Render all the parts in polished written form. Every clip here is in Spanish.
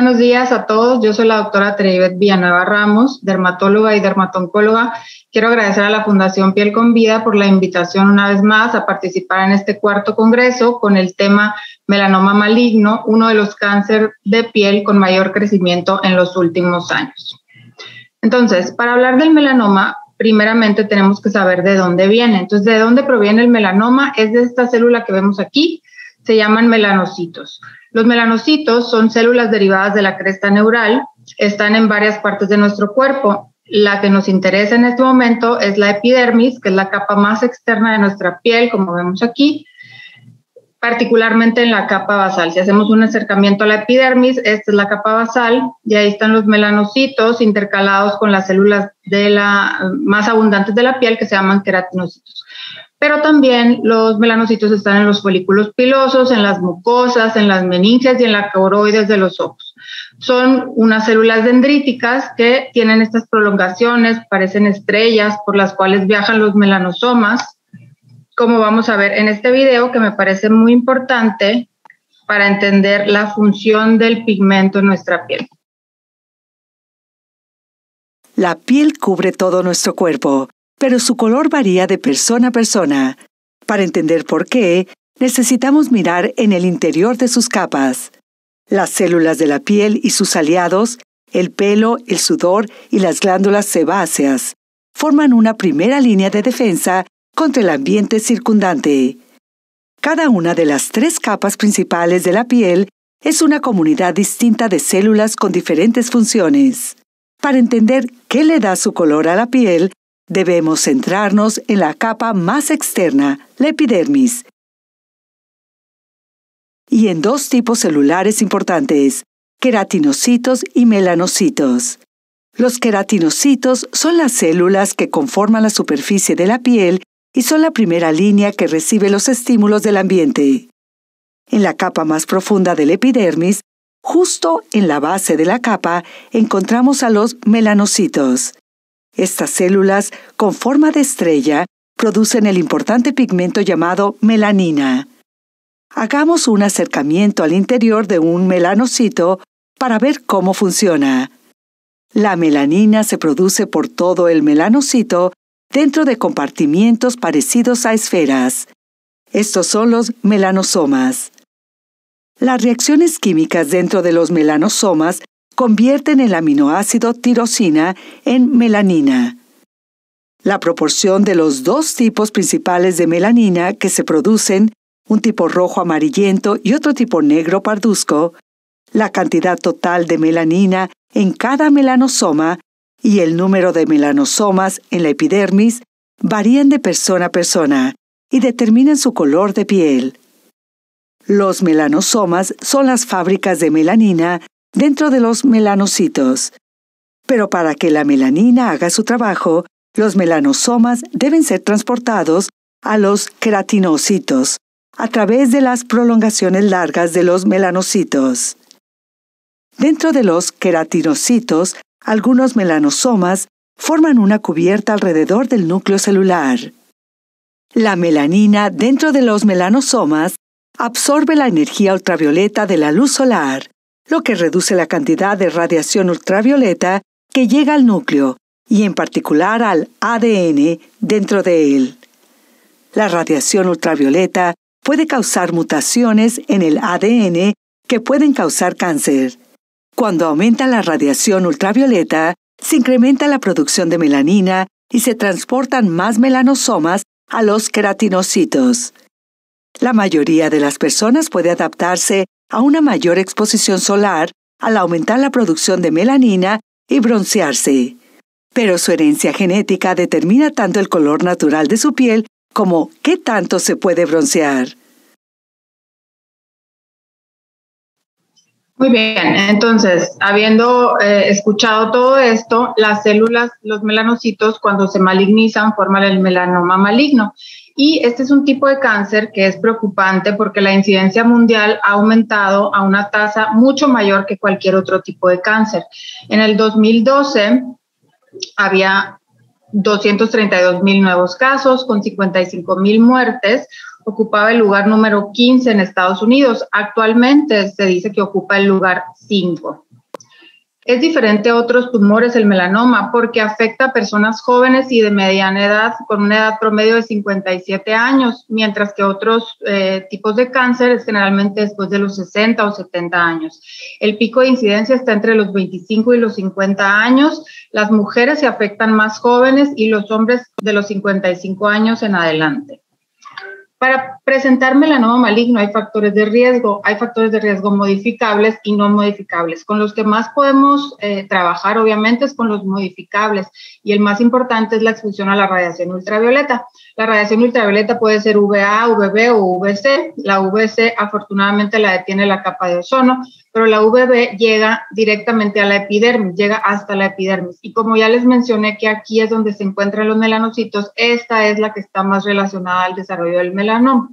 buenos días a todos. Yo soy la doctora Teribet Villanueva Ramos, dermatóloga y dermatoncóloga. Quiero agradecer a la Fundación Piel con Vida por la invitación una vez más a participar en este cuarto congreso con el tema melanoma maligno, uno de los cánceres de piel con mayor crecimiento en los últimos años. Entonces, para hablar del melanoma, primeramente tenemos que saber de dónde viene. Entonces, ¿de dónde proviene el melanoma? Es de esta célula que vemos aquí, se llaman melanocitos. Los melanocitos son células derivadas de la cresta neural, están en varias partes de nuestro cuerpo. La que nos interesa en este momento es la epidermis, que es la capa más externa de nuestra piel, como vemos aquí, particularmente en la capa basal. Si hacemos un acercamiento a la epidermis, esta es la capa basal, y ahí están los melanocitos intercalados con las células más abundantes de la piel, que se llaman queratinocitos. Pero también los melanocitos están en los folículos pilosos, en las mucosas, en las meninges y en las coroides de los ojos. Son unas células dendríticas que tienen estas prolongaciones, parecen estrellas por las cuales viajan los melanosomas, como vamos a ver en este video, que me parece muy importante para entender la función del pigmento en nuestra piel. La piel cubre todo nuestro cuerpo, pero su color varía de persona a persona. Para entender por qué, necesitamos mirar en el interior de sus capas. Las células de la piel y sus aliados, el pelo, el sudor y las glándulas sebáceas, forman una primera línea de defensa contra el ambiente circundante. Cada una de las 3 capas principales de la piel es una comunidad distinta de células con diferentes funciones. Para entender qué le da su color a la piel, debemos centrarnos en la capa más externa, la epidermis, y en 2 tipos celulares importantes, queratinocitos y melanocitos. Los queratinocitos son las células que conforman la superficie de la piel y son la primera línea que recibe los estímulos del ambiente. En la capa más profunda de la epidermis, justo en la base de la capa, encontramos a los melanocitos. Estas células, con forma de estrella, producen el importante pigmento llamado melanina. Hagamos un acercamiento al interior de un melanocito para ver cómo funciona. La melanina se produce por todo el melanocito dentro de compartimientos parecidos a esferas. Estos son los melanosomas. Las reacciones químicas dentro de los melanosomas convierten el aminoácido tirosina en melanina. La proporción de los 2 tipos principales de melanina que se producen, un tipo rojo amarillento y otro tipo negro parduzco, la cantidad total de melanina en cada melanosoma y el número de melanosomas en la epidermis varían de persona a persona y determinan su color de piel. Los melanosomas son las fábricas de melanina dentro de los melanocitos. Pero para que la melanina haga su trabajo, los melanosomas deben ser transportados a los queratinocitos a través de las prolongaciones largas de los melanocitos. Dentro de los queratinocitos, algunos melanosomas forman una cubierta alrededor del núcleo celular. La melanina dentro de los melanosomas absorbe la energía ultravioleta de la luz solar, lo que reduce la cantidad de radiación ultravioleta que llega al núcleo y en particular al ADN dentro de él. La radiación ultravioleta puede causar mutaciones en el ADN que pueden causar cáncer. Cuando aumenta la radiación ultravioleta, se incrementa la producción de melanina y se transportan más melanosomas a los queratinocitos. La mayoría de las personas puede adaptarse a una mayor exposición solar al aumentar la producción de melanina y broncearse. Pero su herencia genética determina tanto el color natural de su piel como qué tanto se puede broncear. Muy bien, entonces, habiendo escuchado todo esto, las células, los melanocitos, cuando se malignizan, forman el melanoma maligno. Y este es un tipo de cáncer que es preocupante porque la incidencia mundial ha aumentado a una tasa mucho mayor que cualquier otro tipo de cáncer. En el 2012 había 232,000 nuevos casos con 55,000 muertes. Ocupaba el lugar número 15 en Estados Unidos. Actualmente se dice que ocupa el lugar 5. Es diferente a otros tumores el melanoma porque afecta a personas jóvenes y de mediana edad con una edad promedio de 57 años, mientras que otros tipos de cáncer es generalmente después de los 60 o 70 años. El pico de incidencia está entre los 25 y los 50 años. Las mujeres se afectan más jóvenes y los hombres de los 55 años en adelante. Para presentar melanoma maligno hay factores de riesgo modificables y no modificables. Con los que más podemos trabajar, obviamente, es con los modificables, y el más importante es la exposición a la radiación ultravioleta. La radiación ultravioleta puede ser UVA, UVB o UVC. La UVC afortunadamente la detiene la capa de ozono, pero la UVB llega directamente a la epidermis, llega hasta la epidermis. Y como ya les mencioné que aquí es donde se encuentran los melanocitos, esta es la que está más relacionada al desarrollo del melanoma.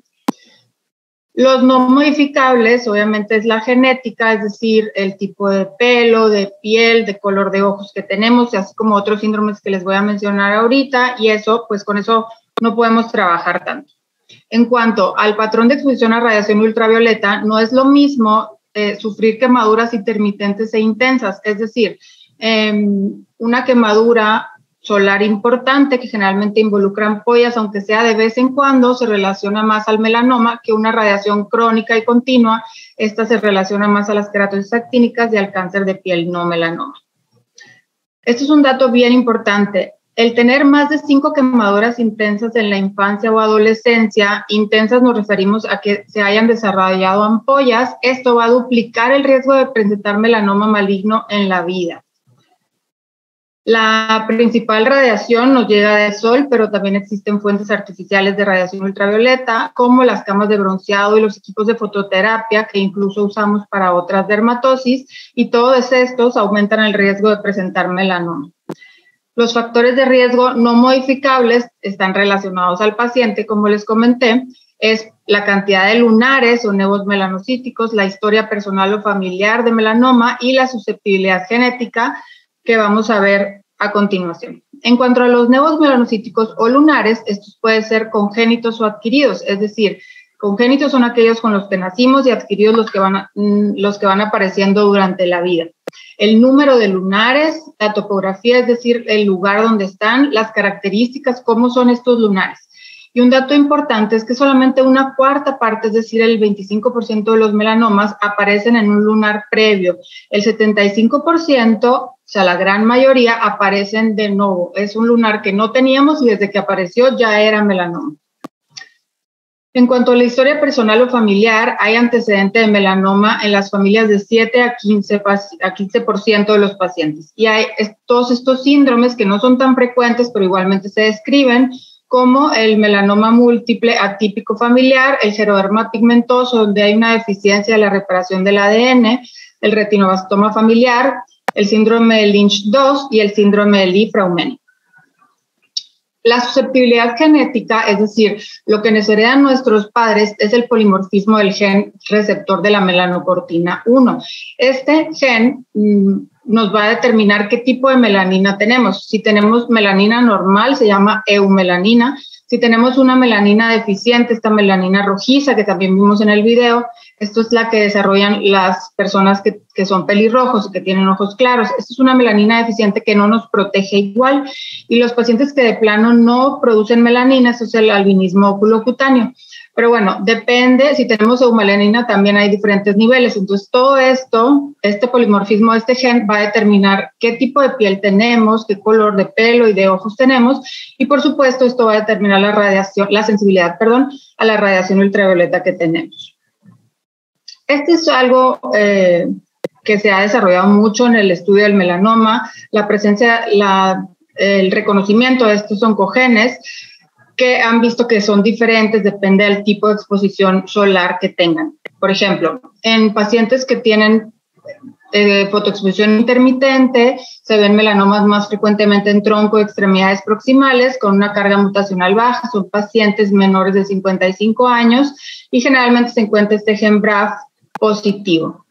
Los no modificables, obviamente, es la genética, es decir, el tipo de pelo, de piel, de color de ojos que tenemos, así como otros síndromes que les voy a mencionar ahorita, y eso, pues con eso no podemos trabajar tanto. En cuanto al patrón de exposición a radiación ultravioleta, no es lo mismo sufrir quemaduras intermitentes e intensas, es decir, una quemadura solar importante que generalmente involucra ampollas, aunque sea de vez en cuando, se relaciona más al melanoma que una radiación crónica y continua. Esta se relaciona más a las queratosis actínicas y al cáncer de piel no melanoma. Esto es un dato bien importante. El tener más de 5 quemaduras intensas en la infancia o adolescencia, intensas nos referimos a que se hayan desarrollado ampollas, esto va a duplicar el riesgo de presentar melanoma maligno en la vida. La principal radiación nos llega del sol, pero también existen fuentes artificiales de radiación ultravioleta, como las camas de bronceado y los equipos de fototerapia, que incluso usamos para otras dermatosis, y todos estos aumentan el riesgo de presentar melanoma. Los factores de riesgo no modificables están relacionados al paciente, como les comenté, es la cantidad de lunares o nevos melanocíticos, la historia personal o familiar de melanoma y la susceptibilidad genética que vamos a ver a continuación. En cuanto a los nevos melanocíticos o lunares, estos pueden ser congénitos o adquiridos, es decir, congénitos son aquellos con los que nacimos y adquiridos los que van apareciendo durante la vida. El número de lunares, la topografía, es decir, el lugar donde están, las características, cómo son estos lunares. Y un dato importante es que solamente una cuarta parte, es decir, el 25% de los melanomas aparecen en un lunar previo. El 75%, o sea, la gran mayoría, aparecen de nuevo. Es un lunar que no teníamos y desde que apareció ya era melanoma. En cuanto a la historia personal o familiar, hay antecedente de melanoma en las familias de 7 a 15% de los pacientes. Y hay todos estos síndromes que no son tan frecuentes, pero igualmente se describen, como el melanoma múltiple atípico familiar, el geroderma pigmentoso, donde hay una deficiencia de la reparación del ADN, el retinoblastoma familiar, el síndrome de Lynch 2 y el síndrome de Lee-Fraumeni. La susceptibilidad genética, es decir, lo que nos heredan nuestros padres, es el polimorfismo del gen receptor de la melanocortina 1. Este gen nos va a determinar qué tipo de melanina tenemos. Si tenemos melanina normal, se llama eumelanina. Si tenemos una melanina deficiente, esta melanina rojiza, que también vimos en el video, esto es la que desarrollan las personas que son pelirrojos y que tienen ojos claros. Esta es una melanina deficiente que no nos protege igual. Y los pacientes que de plano no producen melanina, eso es el albinismo oculocutáneo. Pero bueno, depende, si tenemos eumelanina también hay diferentes niveles. Entonces todo esto, este polimorfismo de este gen va a determinar qué tipo de piel tenemos, qué color de pelo y de ojos tenemos. Y por supuesto esto va a determinar la sensibilidad a la radiación ultravioleta que tenemos. Este es algo que se ha desarrollado mucho en el estudio del melanoma, la presencia, el reconocimiento de estos oncogenes que han visto que son diferentes, depende del tipo de exposición solar que tengan. Por ejemplo, en pacientes que tienen fotoexposición intermitente, se ven melanomas más frecuentemente en tronco y extremidades proximales con una carga mutacional baja, son pacientes menores de 55 años y generalmente se encuentra este gen BRAF positivo.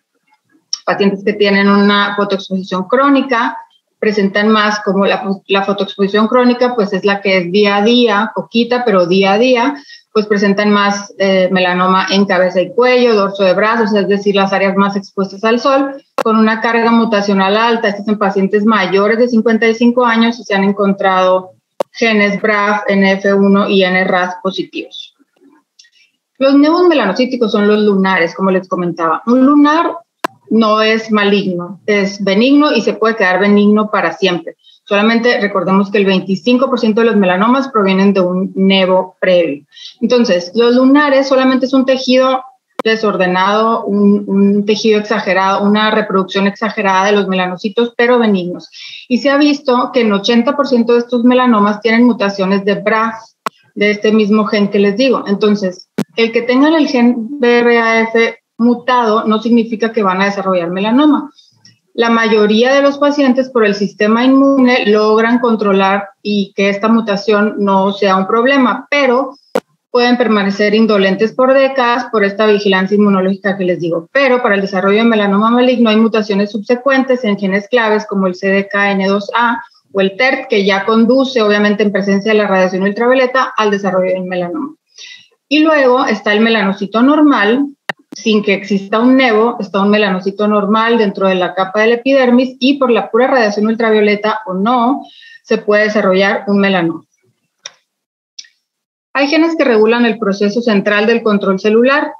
Pacientes que tienen una fotoexposición crónica presentan más como la fotoexposición crónica, pues es la que es día a día, poquita, pero día a día, pues presentan más melanoma en cabeza y cuello, dorso de brazos, es decir, las áreas más expuestas al sol, con una carga mutacional alta. Estos en pacientes mayores de 55 años y se han encontrado genes BRAF, NF1 y NRAS positivos. Los nevos melanocíticos son los lunares, como les comentaba. Un lunar no es maligno, es benigno y se puede quedar benigno para siempre. Solamente recordemos que el 25% de los melanomas provienen de un nevo previo. Entonces, los lunares solamente es un tejido desordenado, un tejido exagerado, una reproducción exagerada de los melanocitos, pero benignos. Y se ha visto que en 80% de estos melanomas tienen mutaciones de BRAF, de este mismo gen que les digo. Entonces, el que tengan el gen BRAF mutado no significa que van a desarrollar melanoma. La mayoría de los pacientes por el sistema inmune logran controlar y que esta mutación no sea un problema, pero pueden permanecer indolentes por décadas por esta vigilancia inmunológica que les digo. Pero para el desarrollo de melanoma maligno hay mutaciones subsecuentes en genes claves como el CDKN2A o el TERT, que ya conduce, obviamente en presencia de la radiación ultravioleta, al desarrollo del melanoma. Y luego está el melanocito normal. Sin que exista un nevo, está un melanocito normal dentro de la capa del epidermis y por la pura radiación ultravioleta o no, se puede desarrollar un melanoma. Hay genes que regulan el proceso central del control celular.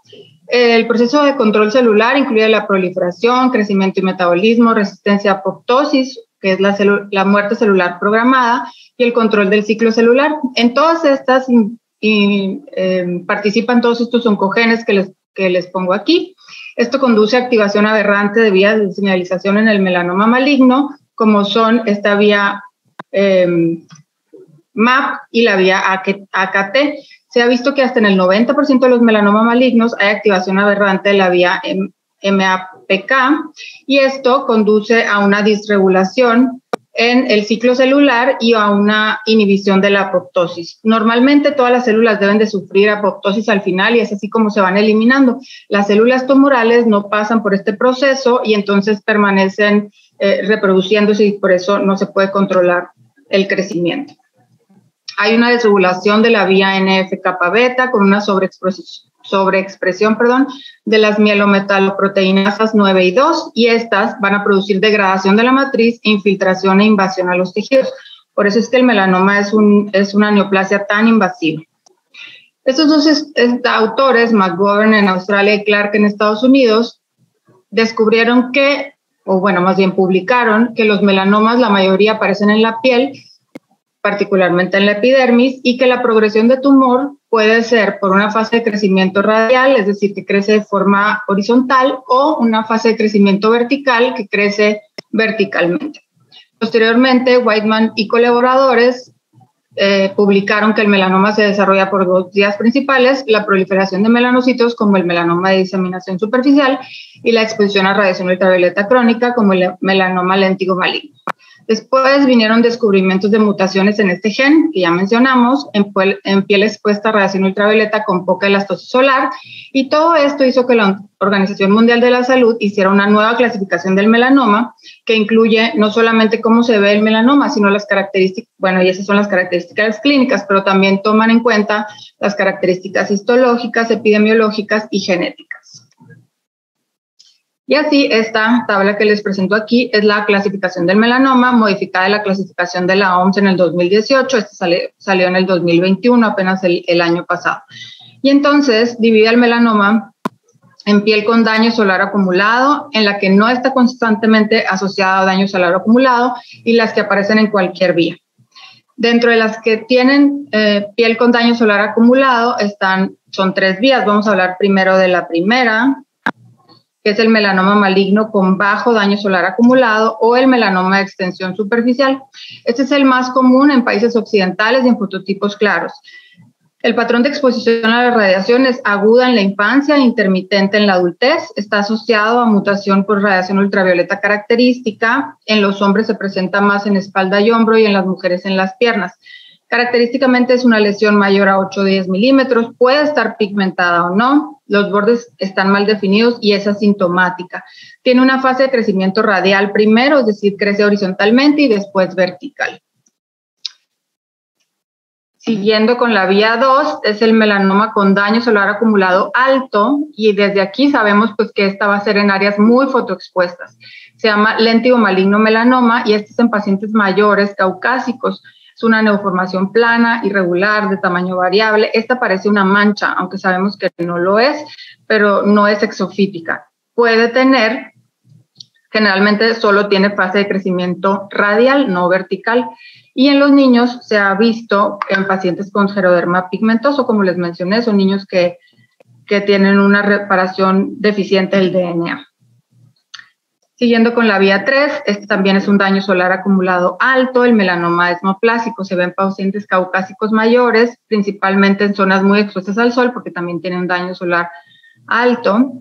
El proceso de control celular incluye la proliferación, crecimiento y metabolismo, resistencia a apoptosis, que es la muerte celular programada, y el control del ciclo celular. En todas estas participan todos estos oncogenes que les pongo aquí. Esto conduce a activación aberrante de vías de señalización en el melanoma maligno, como son esta vía MAP y la vía AKT. Se ha visto que hasta en el 90% de los melanomas malignos hay activación aberrante de la vía MAPK y esto conduce a una disregulación en el ciclo celular y a una inhibición de la apoptosis. Normalmente todas las células deben de sufrir apoptosis al final y es así como se van eliminando. Las células tumorales no pasan por este proceso y entonces permanecen reproduciéndose y por eso no se puede controlar el crecimiento. Hay una desregulación de la vía NF-kappa-beta con una sobreexpresión de las mielometaloproteinasas 9 y 2 y estas van a producir degradación de la matriz, infiltración e invasión a los tejidos. Por eso es que el melanoma es una neoplasia tan invasiva. Estos dos autores, McGovern en Australia y Clark en Estados Unidos, descubrieron que, o bueno, más bien publicaron que los melanomas, la mayoría aparecen en la piel, particularmente en la epidermis, y que la progresión de tumor puede ser por una fase de crecimiento radial, es decir, que crece de forma horizontal, o una fase de crecimiento vertical, que crece verticalmente. Posteriormente, Whiteman y colaboradores publicaron que el melanoma se desarrolla por dos vías principales, la proliferación de melanocitos como el melanoma de diseminación superficial y la exposición a radiación ultravioleta crónica como el melanoma léntigo maligno. Después vinieron descubrimientos de mutaciones en este gen, que ya mencionamos, en piel expuesta a radiación ultravioleta con poca elastosis solar, y todo esto hizo que la Organización Mundial de la Salud hiciera una nueva clasificación del melanoma, que incluye no solamente cómo se ve el melanoma, sino las características, bueno, y esas son las características clínicas, pero también toman en cuenta las características histológicas, epidemiológicas y genéticas. Y así, esta tabla que les presento aquí es la clasificación del melanoma, modificada de la clasificación de la OMS en el 2018, esta salió en el 2021, apenas el año pasado. Y entonces divide el melanoma en piel con daño solar acumulado, en la que no está constantemente asociada a daño solar acumulado, y las que aparecen en cualquier vía. Dentro de las que tienen piel con daño solar acumulado son tres vías. Vamos a hablar primero de la primera, que es el melanoma maligno con bajo daño solar acumulado o el melanoma de extensión superficial. Este es el más común en países occidentales y en fototipos claros. El patrón de exposición a la radiación es aguda en la infancia e intermitente en la adultez. Está asociado a mutación por radiación ultravioleta característica. En los hombres se presenta más en espalda y hombro y en las mujeres en las piernas. Característicamente es una lesión mayor a 8 o 10 milímetros, puede estar pigmentada o no, los bordes están mal definidos y es asintomática. Tiene una fase de crecimiento radial primero, es decir, crece horizontalmente y después vertical. Siguiendo con la vía 2, es el melanoma con daño celular acumulado alto, y desde aquí sabemos pues que esta va a ser en áreas muy fotoexpuestas. Se llama léntigo maligno melanoma y este es en pacientes mayores caucásicos. Es una neoformación plana, irregular, de tamaño variable. Esta parece una mancha, aunque sabemos que no lo es, pero no es exofítica. Puede tener, generalmente solo tiene fase de crecimiento radial, no vertical. Y en los niños se ha visto en pacientes con geroderma pigmentoso, como les mencioné, son niños que tienen una reparación deficiente del DNA. Siguiendo con la vía 3, este también es un daño solar acumulado alto, el melanoma desmoplásico. Se ve en pacientes caucásicos mayores, principalmente en zonas muy expuestas al sol, porque también tienen un daño solar alto,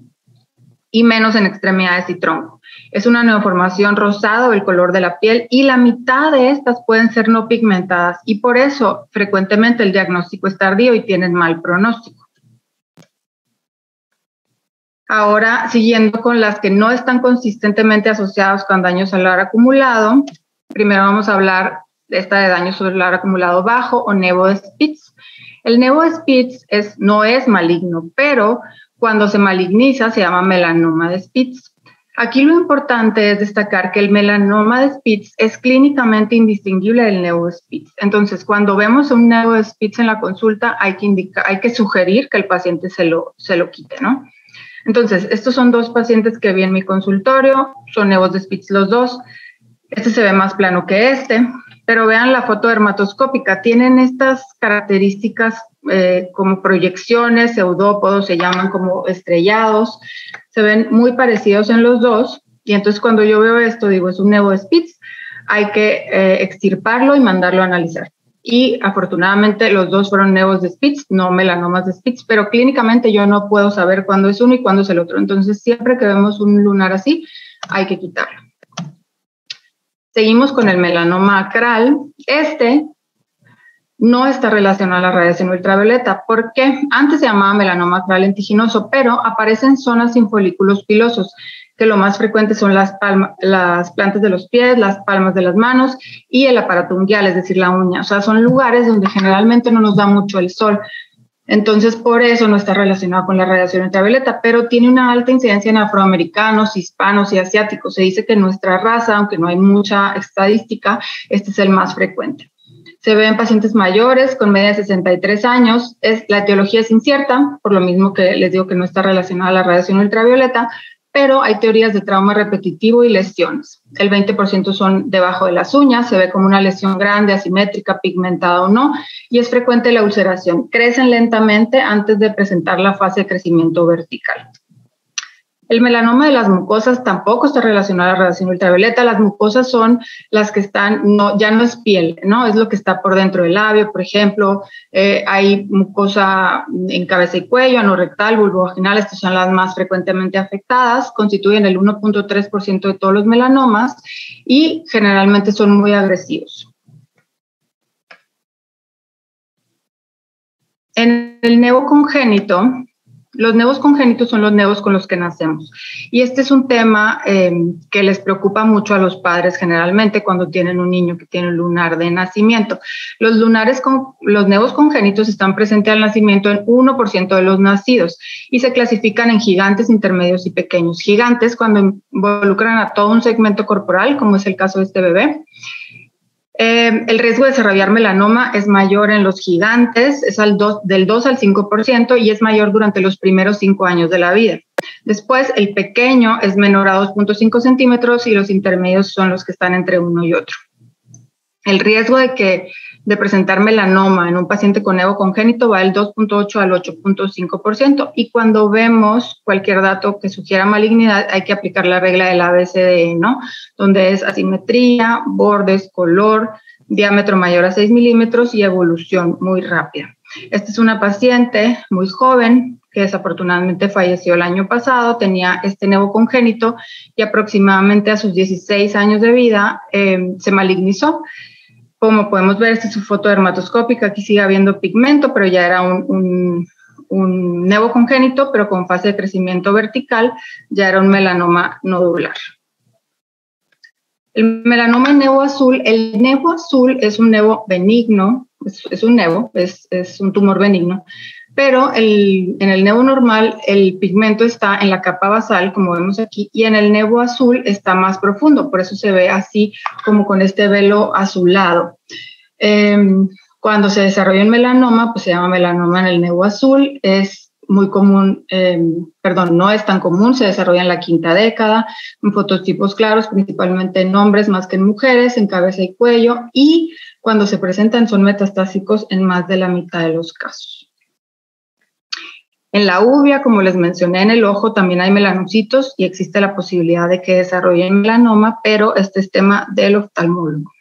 y menos en extremidades y tronco. Es una neoformación rosada del color de la piel y la mitad de estas pueden ser no pigmentadas y por eso frecuentemente el diagnóstico es tardío y tienen mal pronóstico. Ahora, siguiendo con las que no están consistentemente asociadas con daño solar acumulado, primero vamos a hablar de esta de daño solar acumulado bajo o nevo de Spitz. El nevo de Spitz no es maligno, pero cuando se maligniza se llama melanoma de Spitz. Aquí lo importante es destacar que el melanoma de Spitz es clínicamente indistinguible del nevo de Spitz. Entonces, cuando vemos un nevo de Spitz en la consulta, hay que sugerir que el paciente se lo quite, ¿no? Entonces, estos son dos pacientes que vi en mi consultorio, son nevos de Spitz los dos. Este se ve más plano que este, pero vean la foto dermatoscópica. Tienen estas características como proyecciones, pseudópodos, se llaman como estrellados. Se ven muy parecidos en los dos. Y entonces cuando yo veo esto, digo, es un nevo de Spitz. Hay que extirparlo y mandarlo a analizar. Y afortunadamente los dos fueron nevos de Spitz, no melanomas de Spitz, pero clínicamente yo no puedo saber cuándo es uno y cuándo es el otro. Entonces siempre que vemos un lunar así, hay que quitarlo. Seguimos con el melanoma acral. Este no está relacionado a la radiación ultravioleta, porque antes se llamaba melanoma acral lentiginoso, pero aparece en zonas sin folículos pilosos, que lo más frecuente son las plantas de los pies, las palmas de las manos y el aparato unguial, es decir, la uña. O sea, son lugares donde generalmente no nos da mucho el sol. Entonces, por eso no está relacionado con la radiación ultravioleta, pero tiene una alta incidencia en afroamericanos, hispanos y asiáticos. Se dice que en nuestra raza, aunque no hay mucha estadística, este es el más frecuente. Se ve en pacientes mayores con media de 63 años. La etiología es incierta, por lo mismo que les digo que no está relacionada a la radiación ultravioleta, pero hay teorías de trauma repetitivo y lesiones. El 20% son debajo de las uñas, se ve como una lesión grande, asimétrica, pigmentada o no, y es frecuente la ulceración. Crecen lentamente antes de presentar la fase de crecimiento vertical. El melanoma de las mucosas tampoco está relacionado a la radiación ultravioleta. Las mucosas son las que están, ya no es piel, ¿no? Es lo que está por dentro del labio, por ejemplo. Hay mucosa en cabeza y cuello, anorrectal, vulvovaginal. Estas son las más frecuentemente afectadas. Constituyen el 1.3% de todos los melanomas y generalmente son muy agresivos. En el nevo congénito, los nevos congénitos son los nevos con los que nacemos. Y este es un tema que les preocupa mucho a los padres generalmente cuando tienen un niño que tiene un lunar de nacimiento. Los nevos congénitos están presentes al nacimiento en 1% de los nacidos y se clasifican en gigantes, intermedios y pequeños. Gigantes cuando involucran a todo un segmento corporal, como es el caso de este bebé. El riesgo de desarrollar melanoma es mayor en los gigantes, es del 2 al 5% y es mayor durante los primeros 5 años de la vida. Después, el pequeño es menor a 2.5 centímetros y los intermedios son los que están entre uno y otro. El riesgo de presentar melanoma en un paciente con nevo congénito va del 2.8 al 8.5%, y cuando vemos cualquier dato que sugiera malignidad hay que aplicar la regla del ABCDE, ¿no? Donde es asimetría, bordes, color, diámetro mayor a 6 milímetros y evolución muy rápida. Esta es una paciente muy joven que desafortunadamente falleció el año pasado, tenía este nevo congénito y aproximadamente a sus 16 años de vida se malignizó. Como podemos ver, esta es su foto dermatoscópica, aquí sigue habiendo pigmento, pero ya era un nevo congénito, pero con fase de crecimiento vertical, ya era un melanoma nodular. El melanoma en nevo azul, el nevo azul es un nevo benigno, es un nevo, es un tumor benigno, pero en el nevo normal el pigmento está en la capa basal, como vemos aquí, y en el nevo azul está más profundo, por eso se ve así como con este velo azulado. Cuando se desarrolla un melanoma, pues se llama melanoma en el nevo azul, es muy común, no es tan común, se desarrolla en la quinta década, en fototipos claros, principalmente en hombres más que en mujeres, en cabeza y cuello, y cuando se presentan son metastásicos en más de la mitad de los casos. En la uvea, como les mencioné, en el ojo también hay melanocitos y existe la posibilidad de que desarrollen melanoma, pero este es tema del oftalmólogo.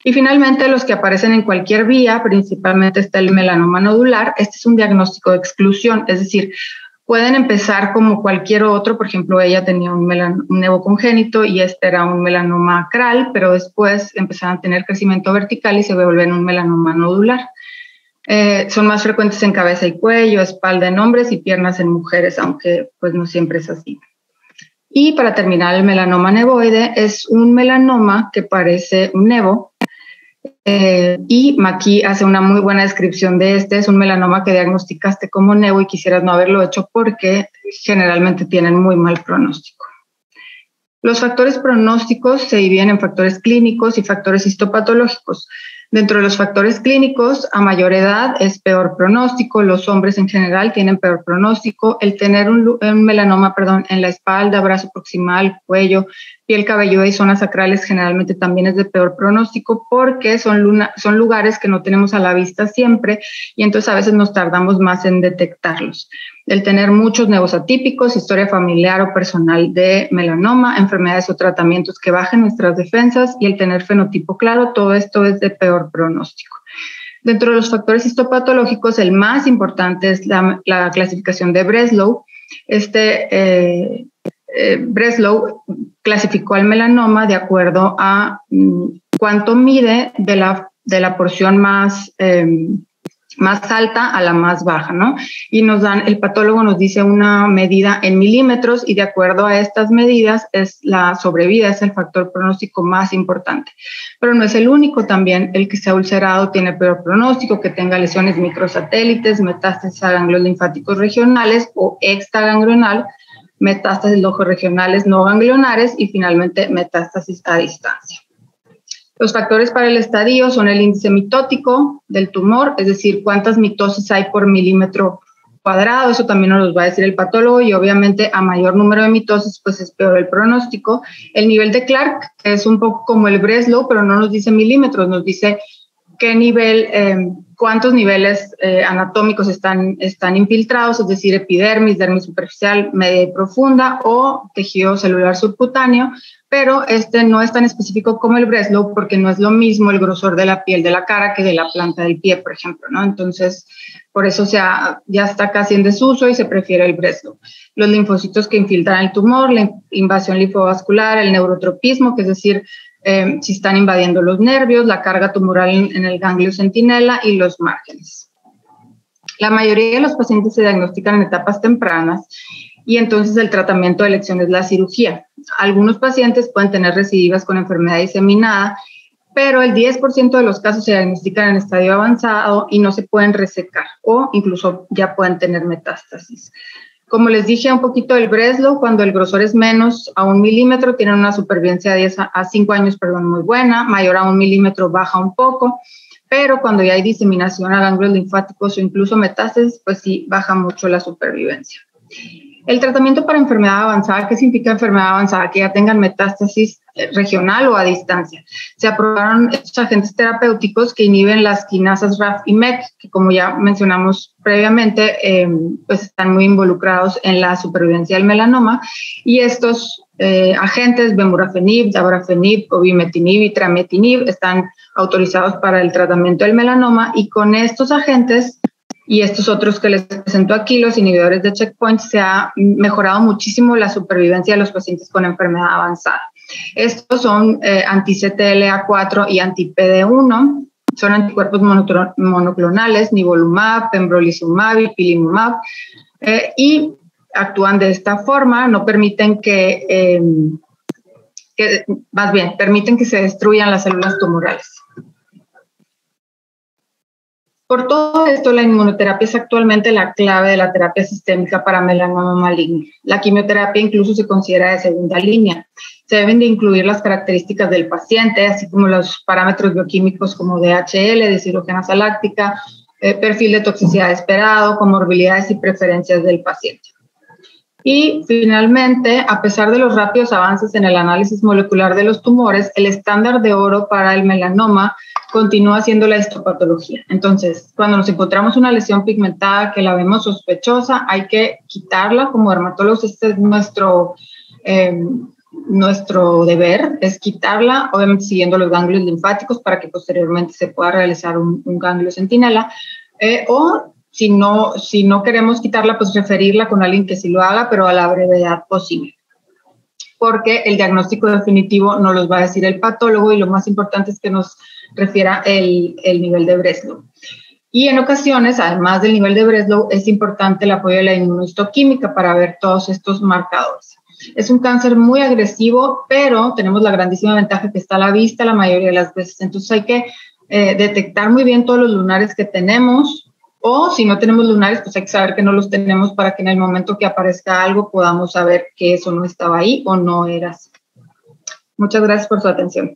Y finalmente, los que aparecen en cualquier vía, principalmente está el melanoma nodular. Este es un diagnóstico de exclusión, es decir, pueden empezar como cualquier otro. Por ejemplo, ella tenía un nevo congénito y este era un melanoma acral, pero después empezaron a tener crecimiento vertical y se vuelven un melanoma nodular. Son más frecuentes en cabeza y cuello, espalda en hombres y piernas en mujeres, aunque pues no siempre es así. Y para terminar, el melanoma nevoide es un melanoma que parece un nevo, y Maki hace una muy buena descripción de este. Es un melanoma que diagnosticaste como nevo y quisieras no haberlo hecho porque generalmente tienen muy mal pronóstico. Los factores pronósticos se dividen en factores clínicos y factores histopatológicos. Dentro de los factores clínicos, a mayor edad es peor pronóstico, los hombres en general tienen peor pronóstico, el tener un melanoma en la espalda, brazo proximal, cuello, piel cabelluda y zonas sacrales generalmente también es de peor pronóstico porque son lugares que no tenemos a la vista siempre y entonces a veces nos tardamos más en detectarlos. El tener muchos nevos atípicos, historia familiar o personal de melanoma, enfermedades o tratamientos que bajen nuestras defensas y el tener fenotipo claro, todo esto es de peor pronóstico. Dentro de los factores histopatológicos, el más importante es la clasificación de Breslow. Breslow clasificó al melanoma de acuerdo a cuánto mide de la porción más alta a la más baja, ¿no? Y el patólogo nos dice una medida en milímetros y de acuerdo a estas medidas la sobrevida es el factor pronóstico más importante. Pero no es el único, también el que sea ulcerado tiene peor pronóstico, que tenga lesiones microsatélites, metástasis a ganglios linfáticos regionales o extraganglional, metástasis locorregionales no ganglionares y finalmente metástasis a distancia. Los factores para el estadio son el índice mitótico del tumor, es decir, cuántas mitosis hay por milímetro cuadrado, eso también nos lo va a decir el patólogo y obviamente a mayor número de mitosis pues es peor el pronóstico. El nivel de Clark es un poco como el Breslow, pero no nos dice milímetros, nos dice qué nivel, cuántos niveles anatómicos están infiltrados, es decir, epidermis, dermis superficial, media y profunda o tejido celular subcutáneo, pero no es tan específico como el Breslow porque no es lo mismo el grosor de la piel de la cara que de la planta del pie, por ejemplo, ¿no? Entonces, por eso ya está casi en desuso y se prefiere el Breslow. Los linfocitos que infiltran el tumor, la invasión linfovascular, el neurotropismo, que es decir, si están invadiendo los nervios, la carga tumoral en el ganglio centinela y los márgenes. La mayoría de los pacientes se diagnostican en etapas tempranas y entonces el tratamiento de elección es la cirugía. Algunos pacientes pueden tener recidivas con enfermedad diseminada, pero el 10% de los casos se diagnostican en estadio avanzado y no se pueden resecar o incluso ya pueden tener metástasis. Como les dije un poquito del Breslow, cuando el grosor es menos a 1 milímetro, tienen una supervivencia de 5 años muy buena, mayor a 1 milímetro baja un poco, pero cuando ya hay diseminación a ganglios linfáticos o incluso metástasis, pues sí baja mucho la supervivencia. El tratamiento para enfermedad avanzada, ¿qué significa enfermedad avanzada? Que ya tengan metástasis regional o a distancia. Se aprobaron estos agentes terapéuticos que inhiben las quinasas RAF y MEK, que como ya mencionamos previamente, pues están muy involucrados en la supervivencia del melanoma. Y estos agentes, bemurafenib, dabrafenib, obimetinib y trametinib, están autorizados para el tratamiento del melanoma y con estos agentes y estos otros que les presento aquí, los inhibidores de checkpoint, se ha mejorado muchísimo la supervivencia de los pacientes con enfermedad avanzada. Estos son anti-CTLA4 y anti-PD1, son anticuerpos monoclonales, nivolumab, pembrolizumab y ipilimumab, y actúan de esta forma, no permiten permiten que se destruyan las células tumorales. Por todo esto, la inmunoterapia es actualmente la clave de la terapia sistémica para melanoma maligno. La quimioterapia incluso se considera de segunda línea. Se deben de incluir las características del paciente, así como los parámetros bioquímicos como DHL, deshidrogenasa láctica, perfil de toxicidad esperado, comorbilidades y preferencias del paciente. Y finalmente, a pesar de los rápidos avances en el análisis molecular de los tumores, el estándar de oro para el melanoma continúa siendo la histopatología. Entonces, cuando nos encontramos una lesión pigmentada que la vemos sospechosa, hay que quitarla. Como dermatólogos, este es nuestro deber, es quitarla, obviamente siguiendo los ganglios linfáticos para que posteriormente se pueda realizar un ganglio centinela, o si no queremos quitarla, pues referirla con alguien que sí lo haga, pero a la brevedad posible. Porque el diagnóstico definitivo nos los va a decir el patólogo y lo más importante es que nos refiera el nivel de Breslow. Y en ocasiones, además del nivel de Breslow, es importante el apoyo de la inmunohistoquímica para ver todos estos marcadores. Es un cáncer muy agresivo, pero tenemos la grandísima ventaja que está a la vista la mayoría de las veces. Entonces hay que detectar muy bien todos los lunares que tenemos, o si no tenemos lunares, pues hay que saber que no los tenemos para que en el momento que aparezca algo podamos saber que eso no estaba ahí o no era así. Muchas gracias por su atención.